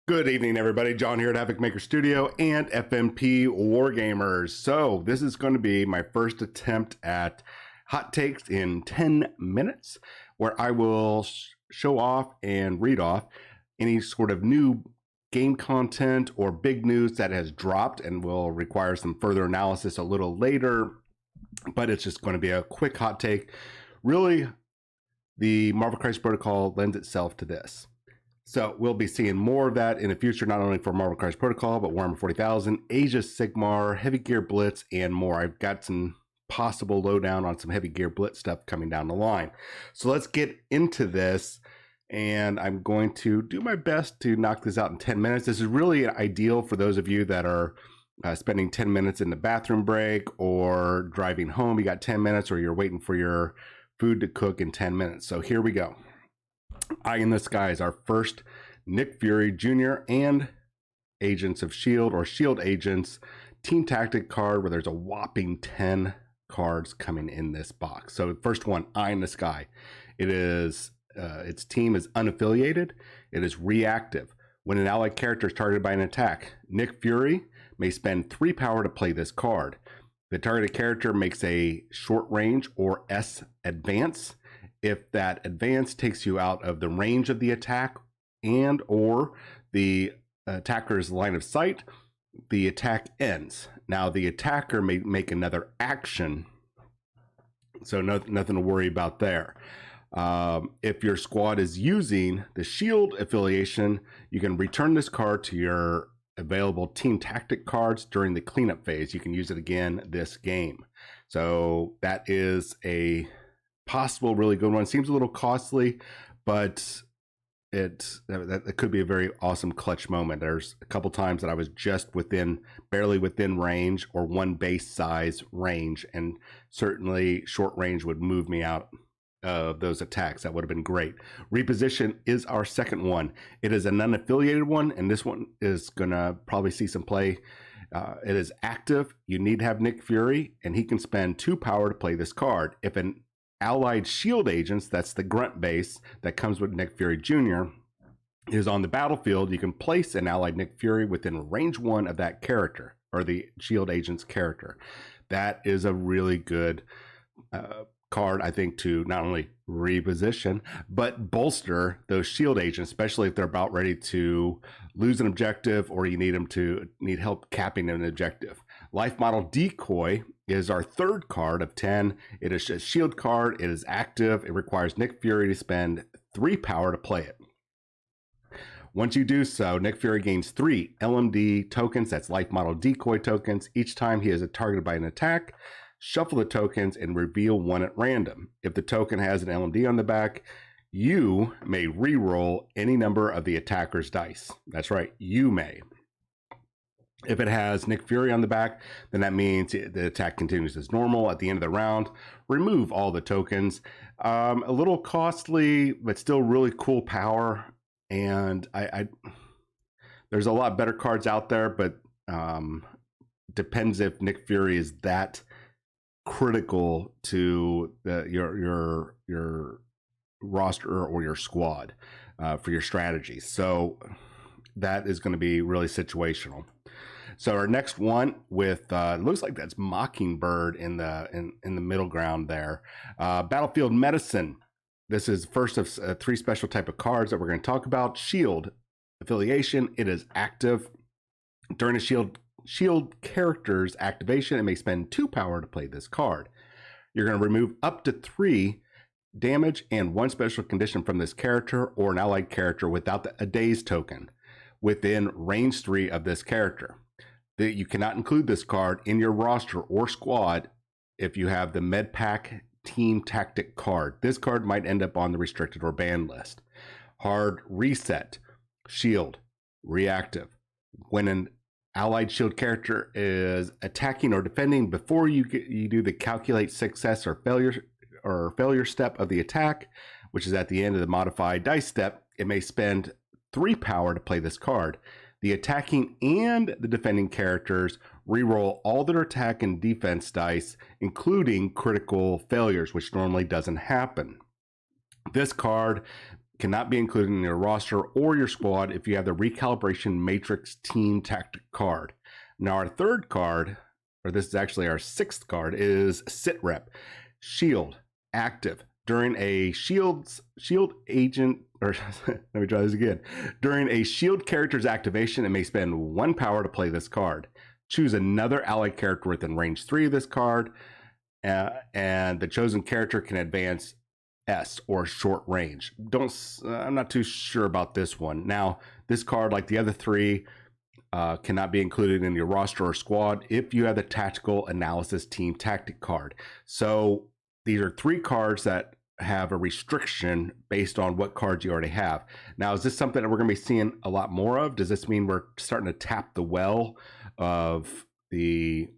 Good evening, everybody. John here at Havoc Maker Studio and FMP Wargamers. So this is going to be my first attempt at hot takes in 10 minutes, where I will show off and read off any sort of new game content or big news that has dropped and will require some further analysis a little later. But it's just going to be a quick hot take. Really, the Marvel Crisis Protocol lends itself to this. So we'll be seeing more of that in the future, not only for Marvel Crisis Protocol, but Warhammer 40,000, Age of Sigmar, Heavy Gear Blitz, and more. I've got some possible lowdown on some Heavy Gear Blitz stuff coming down the line. So let's get into this, and I'm going to do my best to knock this out in 10 minutes. This is really ideal for those of you that are spending 10 minutes in the bathroom break or driving home. You got 10 minutes, or you're waiting for your food to cook in 10 minutes. So here we go. Eye in the Sky is our first Nick Fury Jr. and Agents of S.H.I.E.L.D. or S.H.I.E.L.D. Agents Team Tactic card, where there's a whopping 10 cards coming in this box. So the first one, Eye in the Sky. It is its team is unaffiliated. It is reactive. When an allied character is targeted by an attack, Nick Fury may spend 3 power to play this card. The targeted character makes a short range or S advance. If that advance takes you out of the range of the attack and or the attacker's line of sight, the attack ends. Now the attacker may make another action, so nothing to worry about there. If your squad is using the S.H.I.E.L.D. affiliation, you can return this card to your available team tactic cards during the cleanup phase. You can use it again this game. So that is a possible really good one. Seems a little costly, but that could be a very awesome clutch moment. There's a couple times that I was just barely within range or one base size range, and certainly short range would move me out of those attacks. That would have been great. Reposition is our second one. It is an unaffiliated one, and this one is gonna probably see some play. It is active. You need to have Nick Fury, and he can spend 2 power to play this card. If an allied S.H.I.E.L.D. agents, that's the grunt base that comes with Nick Fury Jr., is on the battlefield, you can place an allied Nick Fury within range 1 of that character, or the S.H.I.E.L.D. agent's character. That is a really good card, I think, to not only reposition, but bolster those S.H.I.E.L.D. agents, especially if they're about ready to lose an objective or you need help capping an objective. Life Model Decoy is our third card of 10. It is a S.H.I.E.L.D. card. It is active. It requires Nick Fury to spend 3 power to play it. Once you do so, Nick Fury gains 3 LMD tokens. That's Life Model Decoy tokens. Each time he is targeted by an attack, shuffle the tokens and reveal 1 at random. If the token has an LMD on the back, you may re-roll any number of the attacker's dice. That's right, you may. If it has Nick Fury on the back, then that means the attack continues as normal. At the end of the round, remove all the tokens. A little costly, but still really cool power. And there's a lot better cards out there, but depends if Nick Fury is that critical to your roster or your squad for your strategy. So that is going to be really situational. So our next one with looks like that's Mockingbird in the middle ground there. Battlefield Medicine. This is first of 3 special type of cards that we're going to talk about. S.H.I.E.L.D. affiliation. It is active during a S.H.I.E.L.D. character's activation. It may spend 2 power to play this card. You're going to remove up to 3 damage and 1 special condition from this character or an allied character without a daze token within range 3 of this character. You cannot include this card in your roster or squad if you have the MedPack Team Tactic card. This card might end up on the restricted or banned list. Hard Reset. S.H.I.E.L.D. reactive. When an allied S.H.I.E.L.D. character is attacking or defending, before you do the calculate success or failure step of the attack, which is at the end of the modified dice step, it may spend 3 power to play this card. The attacking and the defending characters reroll all their attack and defense dice, including critical failures, which normally doesn't happen. This card cannot be included in your roster or your squad if you have the Recalibration Matrix Team Tactic card. Now our third card, or this is actually our sixth card, is Sit Rep. Shield, active. During a shield agent, or let me try this again. During a shield character's activation, it may spend 1 power to play this card. Choose another allied character within range 3 of this card, and the chosen character can advance S or short range. I'm not too sure about this one. Now, this card, like the other three, cannot be included in your roster or squad if you have the Tactical Analysis Team Tactic card. So these are 3 cards that have a restriction based on what cards you already have. Now, is this something that we're going to be seeing a lot more of? Does this mean we're starting to tap the well of the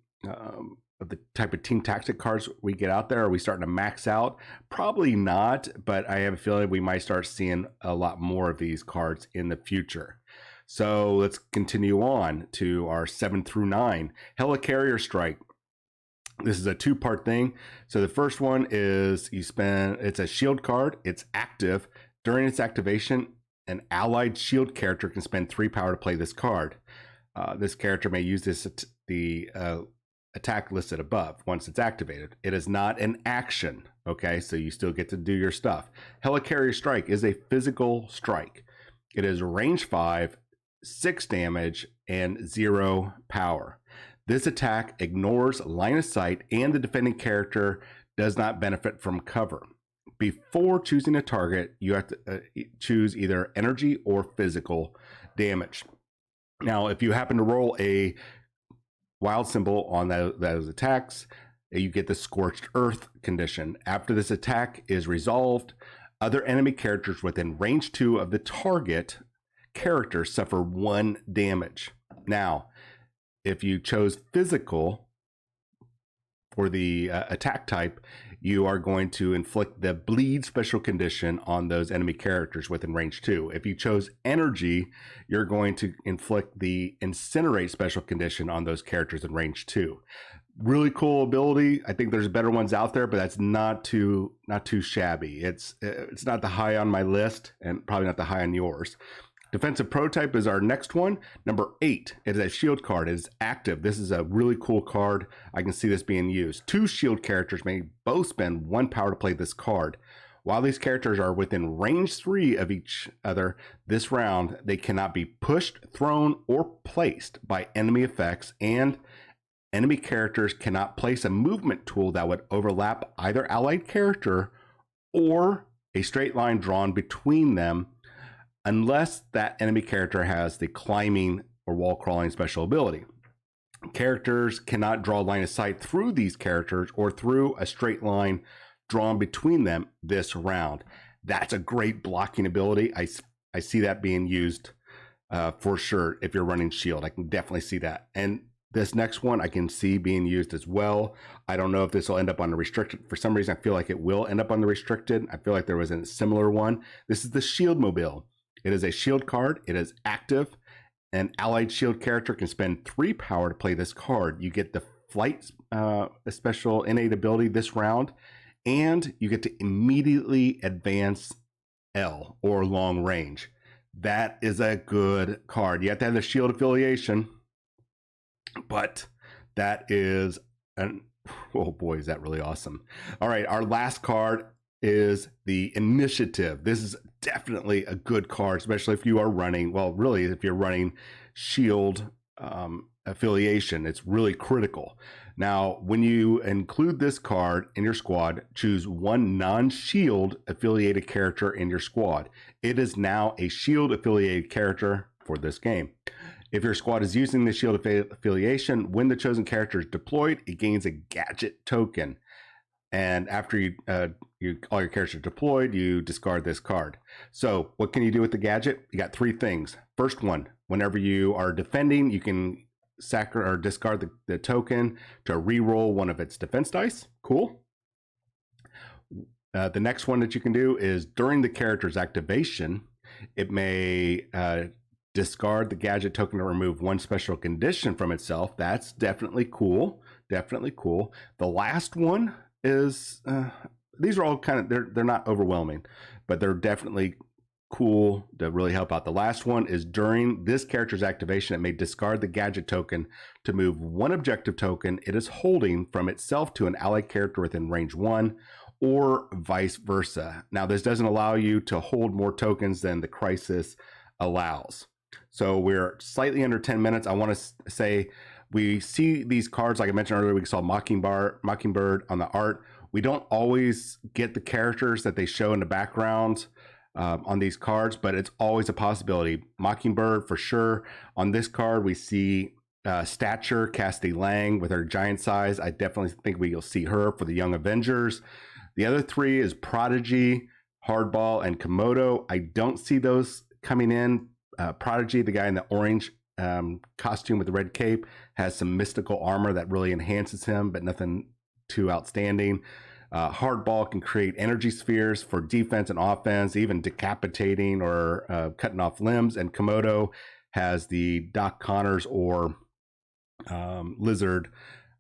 type of team tactic cards we get out there? Are we starting to max out? Probably not, but I have a feeling we might start seeing a lot more of these cards in the future. So let's continue on to our 7 through 9. Helicarrier Strike. This is a 2-part thing. So the first one is it's a shield card. It's active. During its activation, an allied shield character can spend 3 power to play this card. This character may use the attack listed above once it's activated. It is not an action, okay? So you still get to do your stuff. Helicarrier Strike is a physical strike. It is range 5, 6 damage, and 0 power. This attack ignores line of sight, and the defending character does not benefit from cover. Before choosing a target, you have to choose either energy or physical damage. Now, if you happen to roll a wild symbol on those attacks, you get the Scorched Earth condition. After this attack is resolved, other enemy characters within range 2 of the target character suffer 1 damage. Now, if you chose physical for the attack type, you are going to inflict the bleed special condition on those enemy characters within range 2. If you chose energy, you're going to inflict the incinerate special condition on those characters in range 2. Really cool ability. I think there's better ones out there, but that's not too shabby. It's not the high on my list, and probably not the high on yours. Defensive Prototype is our next one. Number 8, it is a shield card. It is active. This is a really cool card. I can see this being used. 2 shield characters may both spend 1 power to play this card. While these characters are within range 3 of each other this round, they cannot be pushed, thrown, or placed by enemy effects, and enemy characters cannot place a movement tool that would overlap either allied character or a straight line drawn between them, unless that enemy character has the climbing or wall crawling special ability. Characters cannot draw line of sight through these characters or through a straight line drawn between them this round. That's a great blocking ability. I see that being used for sure if you're running shield. I can definitely see that. And this next one I can see being used as well. I don't know if this will end up on the restricted. For some reason, I feel like it will end up on the restricted. I feel like there was a similar one. This is the Shield Mobile. It is a shield card. It is active. An allied shield character can spend 3 power to play this card. You get the flight special innate ability this round, and you get to immediately advance L or long range. That is a good card. You have to have the shield affiliation, but that is oh boy, is that really awesome. All right, our last card is the Initiative. This is definitely a good card, especially if you are running, well, really, if you're running shield affiliation, it's really critical. Now, when you include this card in your squad, choose 1 non-shield affiliated character in your squad. It is now a shield affiliated character for this game. If your squad is using the shield affiliation, when the chosen character is deployed, it gains a gadget token. And after all your characters are deployed, you discard this card. So what can you do with the gadget? You got 3 things. First one, whenever you are defending, you can discard the token to re-roll one of its defense dice. Cool. The next one that you can do is during the character's activation, it may discard the gadget token to remove 1 special condition from itself. That's definitely cool. Definitely cool. The last one is these are all kind of they're not overwhelming, but they're definitely cool to really help out. The last one is during this character's activation, it may discard the gadget token to move one objective token it is holding from itself to an allied character within range 1, or vice versa. Now, this doesn't allow you to hold more tokens than the crisis allows. So we're slightly under 10 minutes. I want to say we see these cards, like I mentioned earlier, we saw Mockingbird on the art. We don't always get the characters that they show in the background on these cards, but it's always a possibility. Mockingbird for sure. On this card, we see Stature, Cassidy Lang with her giant size. I definitely think we'll see her for the Young Avengers. The other three is Prodigy, Hardball, and Komodo. I don't see those coming in. Prodigy, the guy in the orange costume with the red cape, has some mystical armor that really enhances him, but nothing too outstanding. Hardball can create energy spheres for defense and offense, even decapitating or cutting off limbs. And Komodo has the Doc Connors or lizard,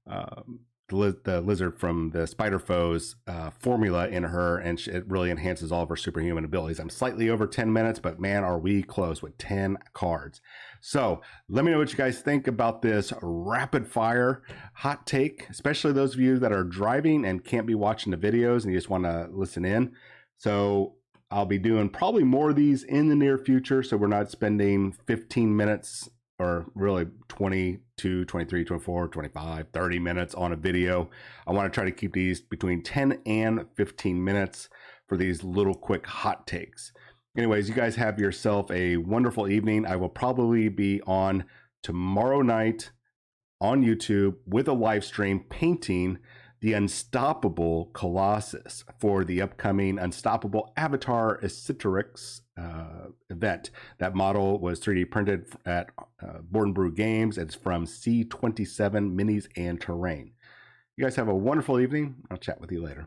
the lizard from the Spider Foes formula in her, and it really enhances all of her superhuman abilities. I'm slightly over 10 minutes, but man, are we close with 10 cards. So let me know what you guys think about this rapid fire hot take, especially those of you that are driving and can't be watching the videos and you just want to listen in. So I'll be doing probably more of these in the near future, so we're not spending 15 minutes or really 22, 23, 24, 25, 30 minutes on a video. I want to try to keep these between 10 and 15 minutes for these little quick hot takes. Anyways, you guys have yourself a wonderful evening. I will probably be on tomorrow night on YouTube with a live stream painting the Unstoppable Colossus for the upcoming Unstoppable Avatar Aesthetics event. That model was 3D printed at Board and Brew Games. It's from C27 Minis and Terrain. You guys have a wonderful evening. I'll chat with you later.